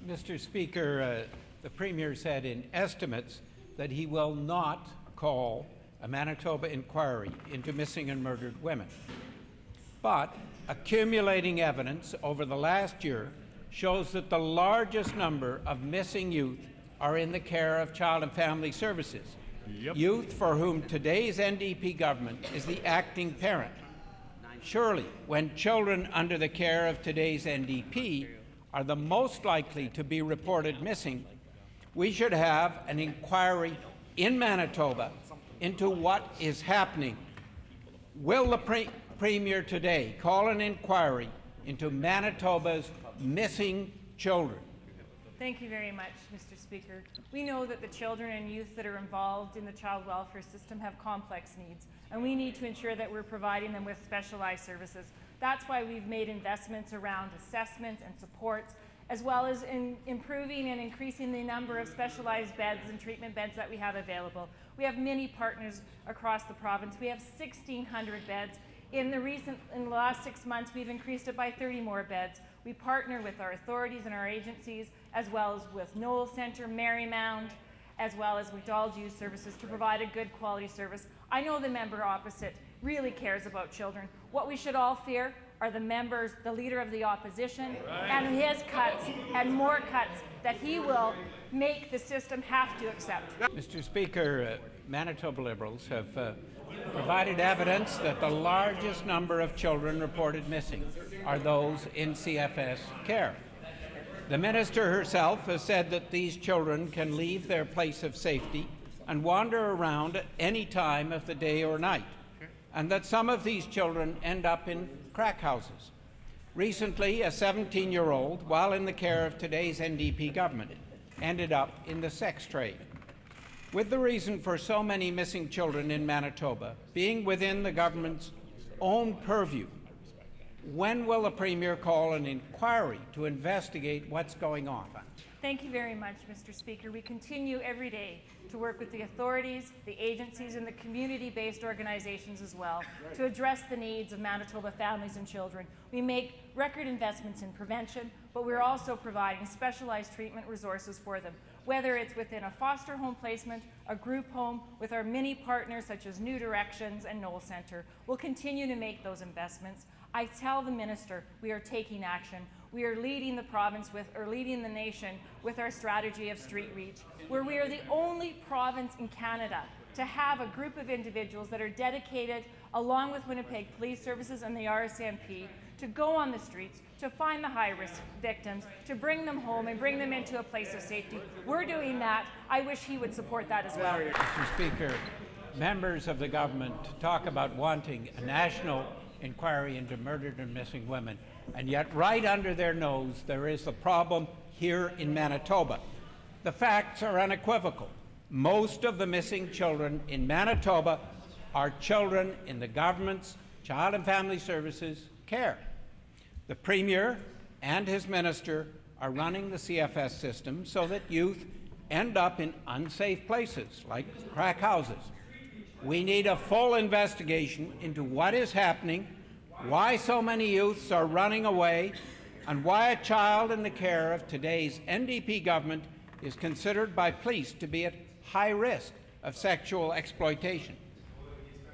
Mr. Speaker, the Premier said in estimates that he will not call a Manitoba inquiry into missing and murdered women. But accumulating evidence over the last year shows that the largest number of missing youth are in the care of Child and Family Services. Yep. Youth for whom today's NDP government is the acting parent. Surely, when children under the care of today's NDP are the most likely to be reported missing, we should have an inquiry in Manitoba into what is happening. Will the Premier today call an inquiry into Manitoba's missing children? Thank you very much, Mr. Speaker. We know that the children and youth that are involved in the child welfare system have complex needs, and we need to ensure that we're providing them with specialized services. That's why we've made investments around assessments and supports, as well as in improving and increasing the number of specialized beds and treatment beds that we have available. We have many partners across the province. We have 1,600 beds. In the last 6 months, we've increased it by 30 more beds. We partner with our authorities and our agencies, as well as with Knoll Centre, Marymount, as well as McDonald Youth Services to provide a good quality service. I know the member opposite really cares about children. What we should all fear are the members, the leader of the opposition, and his cuts and more cuts that he will make the system have to accept. Mr. Speaker, Manitoba Liberals have provided evidence that the largest number of children reported missing are those in CFS care. The Minister herself has said that these children can leave their place of safety and wander around at any time of the day or night, and that some of these children end up in crack houses. Recently, a 17-year-old, while in the care of today's NDP government, ended up in the sex trade. With the reason for so many missing children in Manitoba being within the government's own purview, when will the Premier call an inquiry to investigate what's going on? Thank you very much, Mr. Speaker. We continue every day to work with the authorities, the agencies, and the community-based organizations as well to address the needs of Manitoba families and children. We make record investments in prevention, but we're also providing specialized treatment resources for them, whether it's within a foster home placement, a group home, with our many partners such as New Directions and Knoll Centre. We'll continue to make those investments. I tell the Minister we are taking action. We are leading the province or leading the nation with our strategy of Street Reach, where we are the only province in Canada to have a group of individuals that are dedicated, along with Winnipeg Police Services and the RCMP, to go on the streets, to find the high-risk victims, to bring them home and bring them into a place of safety. We're doing that. I wish he would support that as well. Mr. Speaker, members of the government talk about wanting a national inquiry into murdered and missing women, and yet right under their nose there is the problem here in Manitoba. The facts are unequivocal. Most of the missing children in Manitoba are children in the government's Child and Family Services care. The Premier and his minister are running the CFS system so that youth end up in unsafe places like crack houses. We need a full investigation into what is happening, why so many youths are running away, and why a child in the care of today's NDP government is considered by police to be at high risk of sexual exploitation.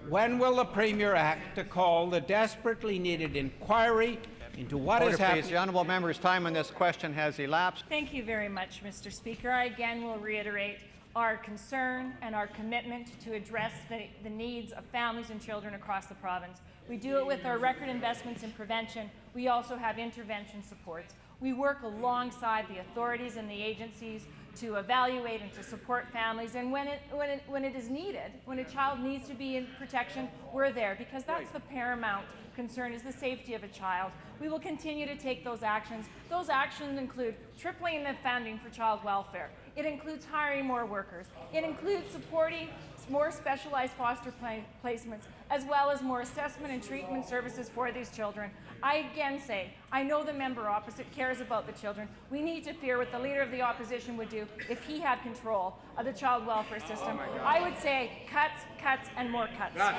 When will the Premier act to call the desperately needed inquiry into what is happening? Please. The honourable member's time on this question has elapsed. Thank you very much, Mr. Speaker. I again will reiterate our concern and our commitment to address the needs of families and children across the province. We do it with our record investments in prevention. We also have intervention supports. We work alongside the authorities and the agencies to evaluate and to support families, and when it is needed, when a child needs to be in protection, we're there, because that's the paramount concern, is the safety of a child. We will continue to take those actions. Those actions include tripling the funding for child welfare. It includes hiring more workers. It includes supporting more specialized foster placements, as well as more assessment and treatment services for these children. I again say, I know the member opposite cares about the children. We need to fear what the Leader of the Opposition would do if he had control of the child welfare system. I would say cuts, cuts, and more cuts.